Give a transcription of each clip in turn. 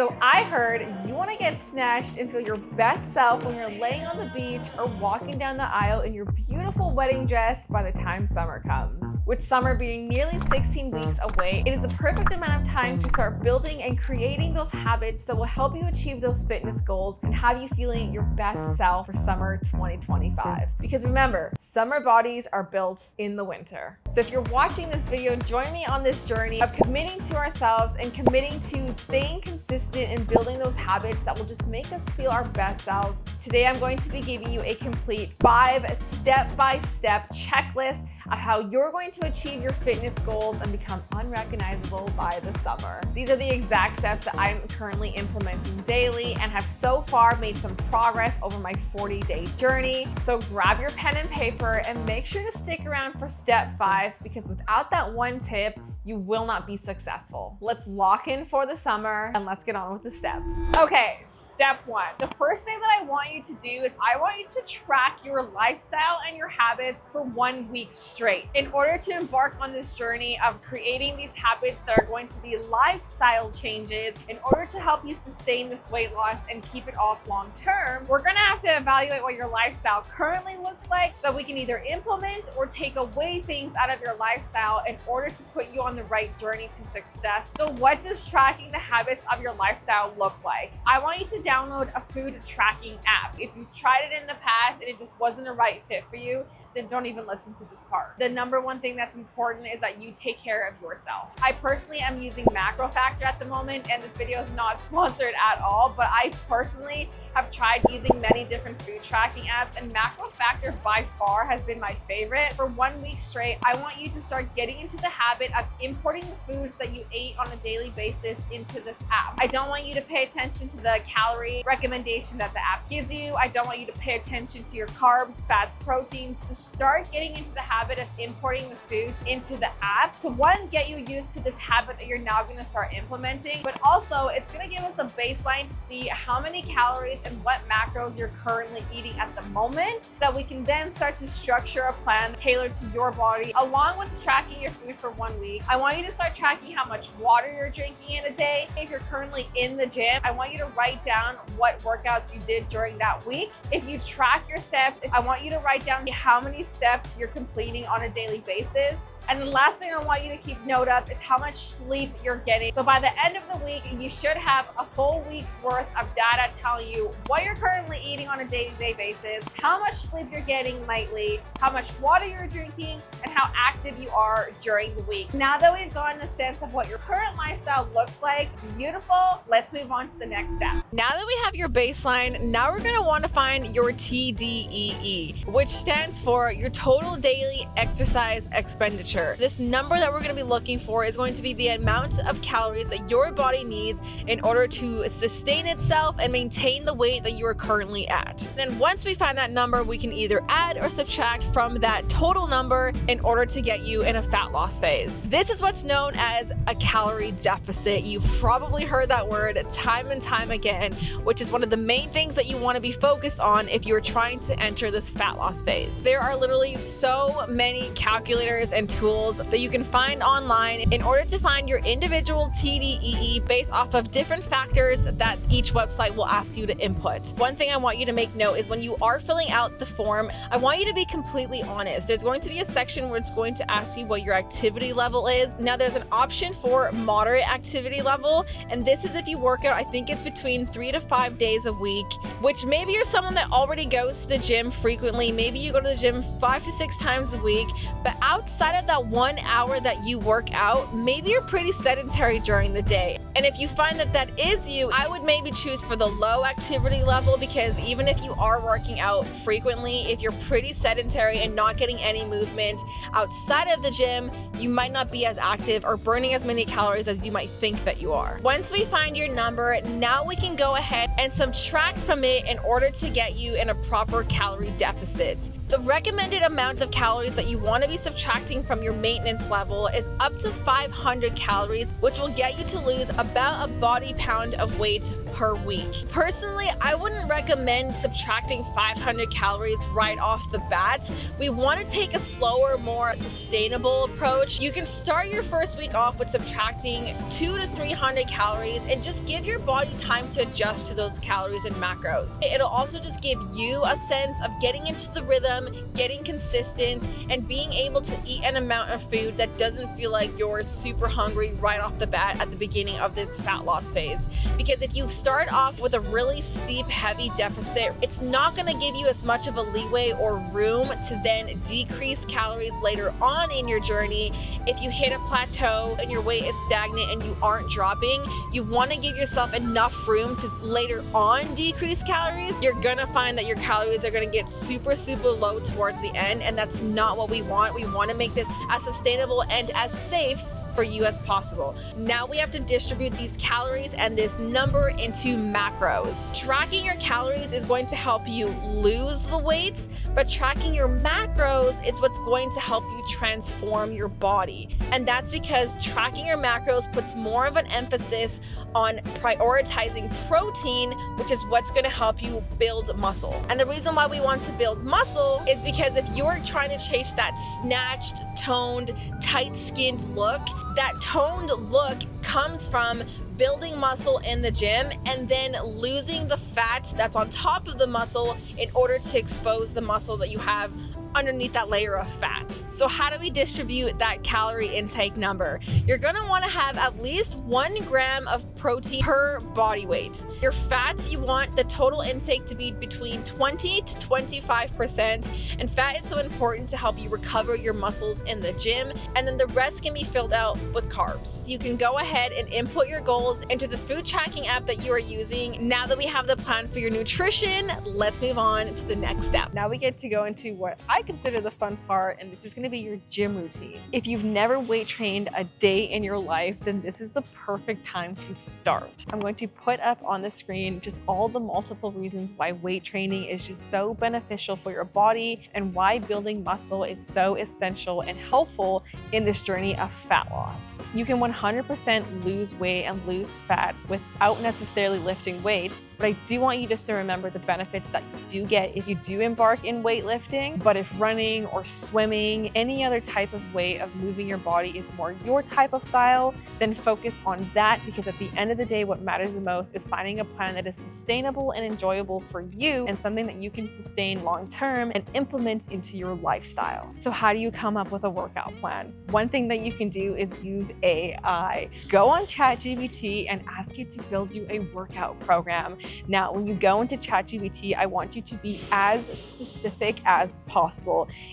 So I heard you want to get snatched and feel your best self when you're laying on the beach or walking down the aisle in your beautiful wedding dress by the time summer comes. With summer being nearly 16 weeks away, it is the perfect amount of time to start building and creating those habits that will help you achieve those fitness goals and have you feeling your best self for summer 2025. Because remember, summer bodies are built in the winter. So if you're watching this video, join me on this journey of committing to ourselves and committing to staying consistent and building those habits that will just make us feel our best selves. Today, I'm going to be giving you a complete 5 step-by-step checklist of how you're going to achieve your fitness goals and become unrecognizable by the summer. These are the exact steps that I'm currently implementing daily and have so far made some progress over my 40-day journey. So grab your pen and paper and make sure to stick around for step 5, because without that one tip, you will not be successful. Let's lock in for the summer and let's get on with the steps. Okay, step 1. The first thing that I want you to do is I want you to track your lifestyle and your habits for 1 week straight. In order to embark on this journey of creating these habits that are going to be lifestyle changes, in order to help you sustain this weight loss and keep it off long term, we're gonna have to evaluate what your lifestyle currently looks like so that we can either implement or take away things out of your lifestyle in order to put you on the right journey to success. So what does tracking the habits of your lifestyle look like? I want you to download a food tracking app. If you've tried it in the past and it just wasn't a right fit for you, then don't even listen to this part. The number one thing that's important is that you take care of yourself. I personally am using Macro Factor at the moment, and this video is not sponsored at all, but I personally have tried using many different food tracking apps, and Macro Factor by far has been my favorite. For 1 week straight, I want you to start getting into the habit of importing the foods that you ate on a daily basis into this app. I don't want you to pay attention to the calorie recommendation that the app gives you. I don't want you to pay attention to your carbs, fats, proteins. To start getting into the habit of importing the food into the app to, one, get you used to this habit that you're now going to start implementing, but also it's going to give us a baseline to see how many calories and what macros you're currently eating at the moment, so that we can then start to structure a plan tailored to your body. Along with tracking your food for 1 week, I want you to start tracking how much water you're drinking in a day. If you're currently in the gym, I want you to write down what workouts you did during that week. If you track your steps, I want you to write down how many steps you're completing on a daily basis. And the last thing I want you to keep note of is how much sleep you're getting. So by the end of the week, you should have a full week's worth of data telling you what you're currently eating on a day-to-day basis, how much sleep you're getting nightly, how much water you're drinking, and how active you are during the week. Now that we've gotten a sense of what your current lifestyle looks like, beautiful, let's move on to the next step. Now that we have your baseline, now we're gonna want to find your TDEE, which stands for your total daily exercise expenditure. This number that we're gonna be looking for is going to be the amount of calories that your body needs in order to sustain itself and maintain the weight that you are currently at. Then once we find that number, we can either add or subtract from that total number in order to get you in a fat loss phase. This is what's known as a calorie deficit. You've probably heard that word time and time again, which is one of the main things that you want to be focused on if you're trying to enter this fat loss phase. There are literally so many calculators and tools that you can find online in order to find your individual TDEE based off of different factors that each website will ask you to input. One thing I want you to make note is when you are filling out the form, I want you to be completely honest. There's going to be a section where it's going to ask you what your activity level is. Now there's an option for moderate activity level, and this is if you work out, I think it's between 3 to 5 days a week, which maybe you're someone that already goes to the gym frequently. Maybe you go to the gym 5 to 6 times a week, but outside of that 1 hour that you work out, maybe you're pretty sedentary during the day. And if you find that that is you, I would maybe choose for the low activity level, because even if you are working out frequently, if you're pretty sedentary and not getting any movement outside of the gym, you might not be as active or burning as many calories as you might think that you are. Once we find your number, now we can go ahead and subtract from it in order to get you in a proper calorie deficit. The recommended amount of calories that you want to be subtracting from your maintenance level is up to 500 calories, which will get you to lose about a body pound of weight per week. Personally, I wouldn't recommend subtracting 500 calories right off the bat. We want to take a slower, more sustainable approach. You can start your first week off with subtracting 200 to 300 calories and just give your body time to adjust to those calories and macros. It'll also just give you a sense of getting into the rhythm, getting consistent, and being able to eat an amount of food that doesn't feel like you're super hungry right off the bat at the beginning of this fat loss phase. Because if you start off with a really steep, heavy deficit, it's not going to give you as much of a leeway or room to then decrease calories later on in your journey. If you hit a plateau and your weight is stagnant and you aren't dropping, you want to give yourself enough room to later on decrease calories. You're going to find that your calories are going to get super, super low towards the end, and that's not what we want. We want to make this as sustainable and as safe for you as possible. Now we have to distribute these calories and this number into macros. Tracking your calories is going to help you lose the weight, but tracking your macros is what's going to help you transform your body. And that's because tracking your macros puts more of an emphasis on prioritizing protein, which is what's going to help you build muscle. And the reason why we want to build muscle is because if you're trying to chase that snatched, toned, tight-skinned look, that toned look comes from building muscle in the gym and then losing the fat that's on top of the muscle in order to expose the muscle that you have underneath that layer of fat. So how do we distribute that calorie intake number? You're gonna wanna have at least 1 gram of protein per body weight. Your fats, you want the total intake to be between 20 to 25%, and fat is so important to help you recover your muscles in the gym, and then the rest can be filled out with carbs. You can go ahead and input your goals into the food tracking app that you are using. Now that we have the plan for your nutrition, let's move on to the next step. Now we get to go into what I consider the fun part, and this is going to be your gym routine. If you've never weight trained a day in your life, then this is the perfect time to start. I'm going to put up on the screen just all the multiple reasons why weight training is just so beneficial for your body and why building muscle is so essential and helpful in this journey of fat loss. You can 100% lose weight and lose fat without necessarily lifting weights, but I do want you just to remember the benefits that you do get if you do embark in weightlifting. But if running or swimming, any other type of way of moving your body is more your type of style, then focus on that, because at the end of the day, what matters the most is finding a plan that is sustainable and enjoyable for you and something that you can sustain long term and implement into your lifestyle. So how do you come up with a workout plan? One thing that you can do is use AI. Go on ChatGPT and ask it to build you a workout program. Now, when you go into ChatGPT, I want you to be as specific as possible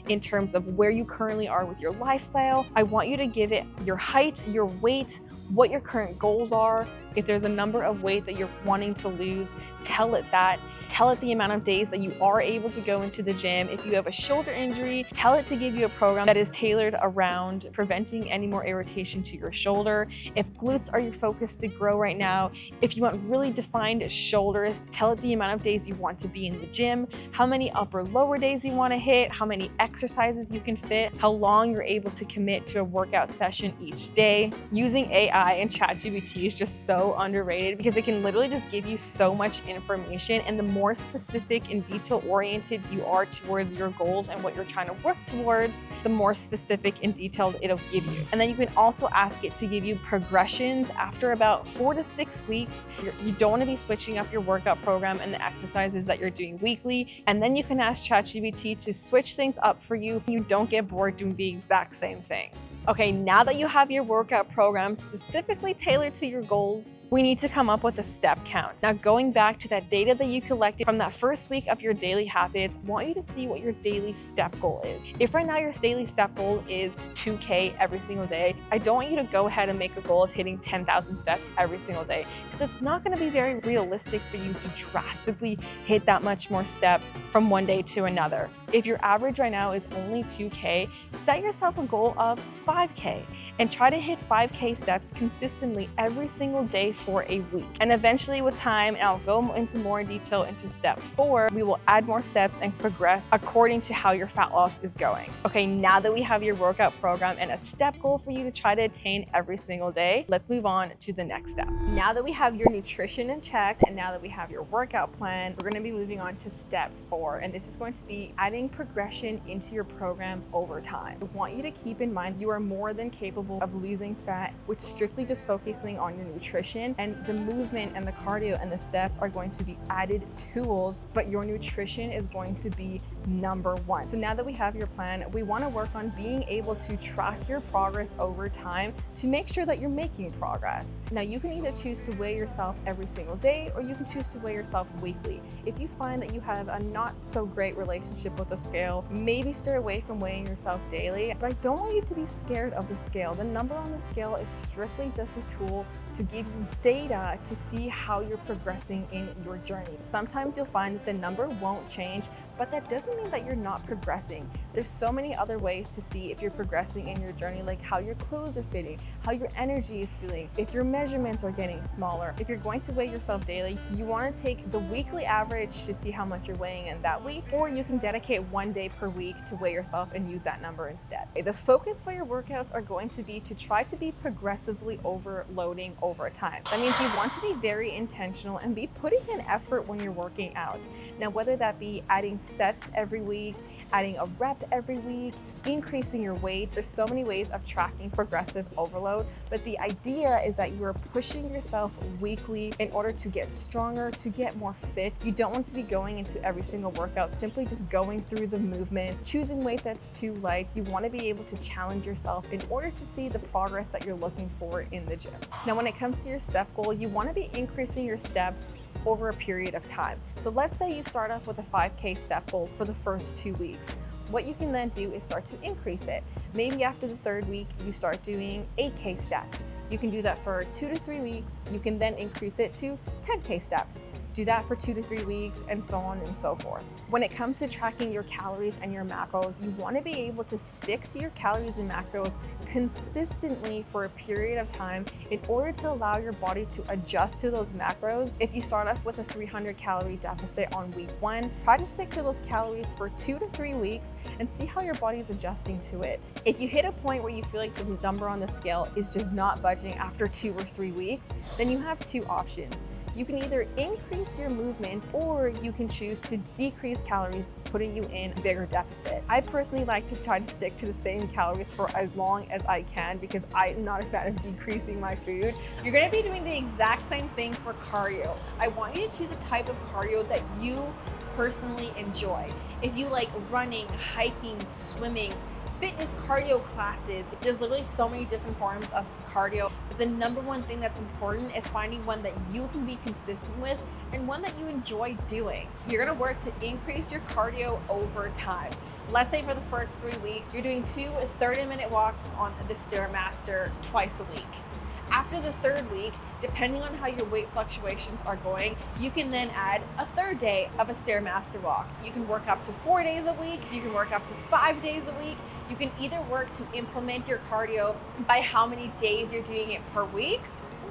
in terms of where you currently are with your lifestyle. I want you to give it your height, your weight, what your current goals are. If there's a number of weight that you're wanting to lose, tell it that. Tell it the amount of days that you are able to go into the gym. If you have a shoulder injury, tell it to give you a program that is tailored around preventing any more irritation to your shoulder. If glutes are your focus to grow right now, if you want really defined shoulders, tell it the amount of days you want to be in the gym, how many upper lower days you want to hit, how many exercises you can fit, how long you're able to commit to a workout session each day. Using AI and ChatGPT is just so underrated because it can literally just give you so much information, and the more specific and detail-oriented you are towards your goals and what you're trying to work towards, the more specific and detailed it'll give you. And then you can also ask it to give you progressions after about 4 to 6 weeks. You don't want to be switching up your workout program and the exercises that you're doing weekly. And then you can ask ChatGPT to switch things up for you if you don't get bored doing the exact same things. Okay, now that you have your workout program specifically tailored to your goals, we need to come up with a step count. Now, going back to that data that you collected from that first week of your daily habits, I want you to see what your daily step goal is. If right now your daily step goal is 2K every single day, I don't want you to go ahead and make a goal of hitting 10,000 steps every single day, because it's not going to be very realistic for you to drastically hit that much more steps from one day to another. If your average right now is only 2K, set yourself a goal of 5K and try to hit 5K steps consistently every single day for a week. And eventually with time, and I'll go into more detail into step 4, we will add more steps and progress according to how your fat loss is going. Okay, now that we have your workout program and a step goal for you to try to attain every single day, let's move on to the next step. Now that we have your nutrition in check, and now that we have your workout plan, we're gonna be moving on to step 4. And this is going to be adding progression into your program over time. I want you to keep in mind you are more than capable of losing fat with strictly just focusing on your nutrition, and the movement and the cardio and the steps are going to be added tools, but your nutrition is going to be number 1. So now that we have your plan, we want to work on being able to track your progress over time to make sure that you're making progress. Now you can either choose to weigh yourself every single day, or you can choose to weigh yourself weekly. If you find that you have a not so great relationship with the scale, maybe stay away from weighing yourself daily. But I don't want you to be scared of the scale. The number on the scale is strictly just a tool to give you data to see how you're progressing in your journey. Sometimes you'll find that the number won't change, but that doesn't mean that you're not progressing. There's so many other ways to see if you're progressing in your journey, like how your clothes are fitting, how your energy is feeling, if your measurements are getting smaller. If you're going to weigh yourself daily, you want to take the weekly average to see how much you're weighing in that week, or you can dedicate 1 day per week to weigh yourself and use that number instead. The focus for your workouts are going to be to try to be progressively overloading over time. That means you want to be very intentional and be putting in effort when you're working out. Now, whether that be adding sets every week, adding a rep every week, increasing your weight, there's so many ways of tracking progressive overload, but the idea is that you are pushing yourself weekly in order to get stronger, to get more fit. You don't want to be going into every single workout simply just going through the movement, choosing weight that's too light. You want to be able to challenge yourself in order to see the progress that you're looking for in the gym. Now, when it comes to your step goal, you want to be increasing your steps over a period of time. So let's say you start off with a 5K step goal for the first 2 weeks. What you can then do is start to increase it. Maybe after the 3rd week, you start doing 8K steps. You can do that for 2 to 3 weeks. You can then increase it to 10K steps. Do that for 2 to 3 weeks, and so on and so forth. When it comes to tracking your calories and your macros, you want to be able to stick to your calories and macros consistently for a period of time in order to allow your body to adjust to those macros. If you start off with a 300 calorie deficit on week 1, try to stick to those calories for 2 to 3 weeks and see how your body is adjusting to it. If you hit a point where you feel like the number on the scale is just not budging after 2 or 3 weeks, then you have 2 options. You can either increase your movement, or you can choose to decrease calories, putting you in a bigger deficit. I personally like to try to stick to the same calories for as long as I can because I'm not a fan of decreasing my food. You're gonna be doing the exact same thing for cardio. I want you to choose a type of cardio that you personally enjoy. If you like running, hiking, swimming, fitness cardio classes, there's literally so many different forms of cardio. But the number one thing that's important is finding one that you can be consistent with and one that you enjoy doing. You're gonna work to increase your cardio over time. Let's say for the first 3 weeks, you're doing 2 30-minute walks on the Stairmaster twice a week. After the 3rd week, depending on how your weight fluctuations are going, you can then add a 3rd day of a Stairmaster walk. You can work up to 4 days a week, you can work up to 5 days a week. You can either work to implement your cardio by how many days you're doing it per week,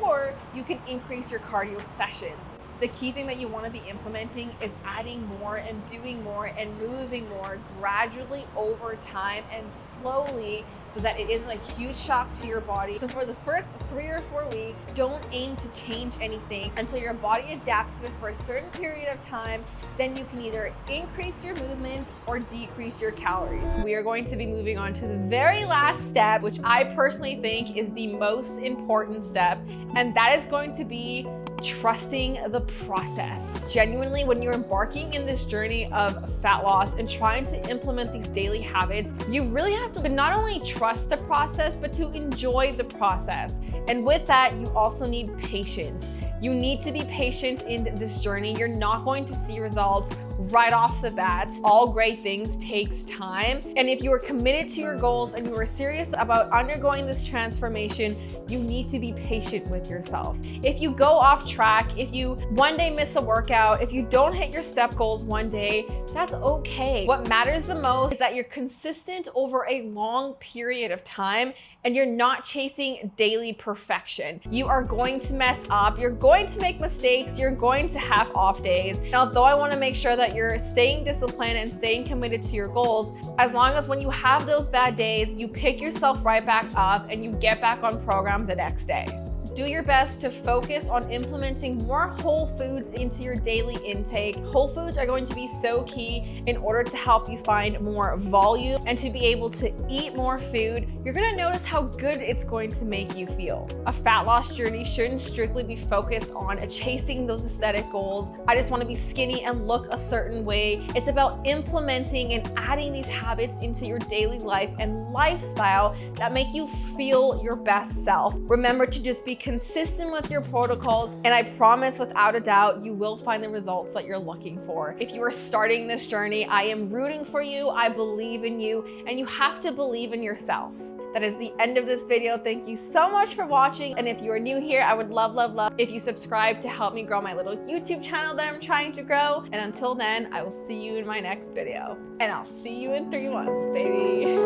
or you can increase your cardio sessions. The key thing that you want to be implementing is adding more and doing more and moving more gradually over time and slowly so that it isn't a huge shock to your body. So for the first 3 or 4 weeks, don't aim to change anything until your body adapts to it for a certain period of time. Then you can either increase your movements or decrease your calories. We are going to be moving on to the very last step, which I personally think is the most important step, and that is going to be trusting the process. Genuinely, when you're embarking in this journey of fat loss and trying to implement these daily habits, you really have to not only trust the process, but to enjoy the process. And with that, you also need patience. You need to be patient in this journey. You're not going to see results right off the bat. All great things takes time. And if you are committed to your goals and you are serious about undergoing this transformation, you need to be patient with yourself. If you go off track, if you one day miss a workout, if you don't hit your step goals one day, that's okay. What matters the most is that you're consistent over a long period of time and you're not chasing daily perfection. You are going to mess up, you're going to make mistakes, you're going to have off days. And although I want to make sure that you're staying disciplined and staying committed to your goals, as long as when you have those bad days, you pick yourself right back up and you get back on program the next day. Do your best to focus on implementing more whole foods into your daily intake. Whole foods are going to be so key in order to help you find more volume and to be able to eat more food. You're gonna notice how good it's going to make you feel. A fat loss journey shouldn't strictly be focused on chasing those aesthetic goals. I just wanna be skinny and look a certain way. It's about implementing and adding these habits into your daily life and lifestyle that make you feel your best self. Remember to just be consistent with your protocols, and I promise without a doubt, you will find the results that you're looking for. If you are starting this journey, I am rooting for you, I believe in you, and you have to believe in yourself. That is the end of this video. Thank you so much for watching. And if you are new here, I would love if you subscribe to help me grow my little YouTube channel that I'm trying to grow. And until then, I will see you in my next video. And I'll see you in 3 months, baby.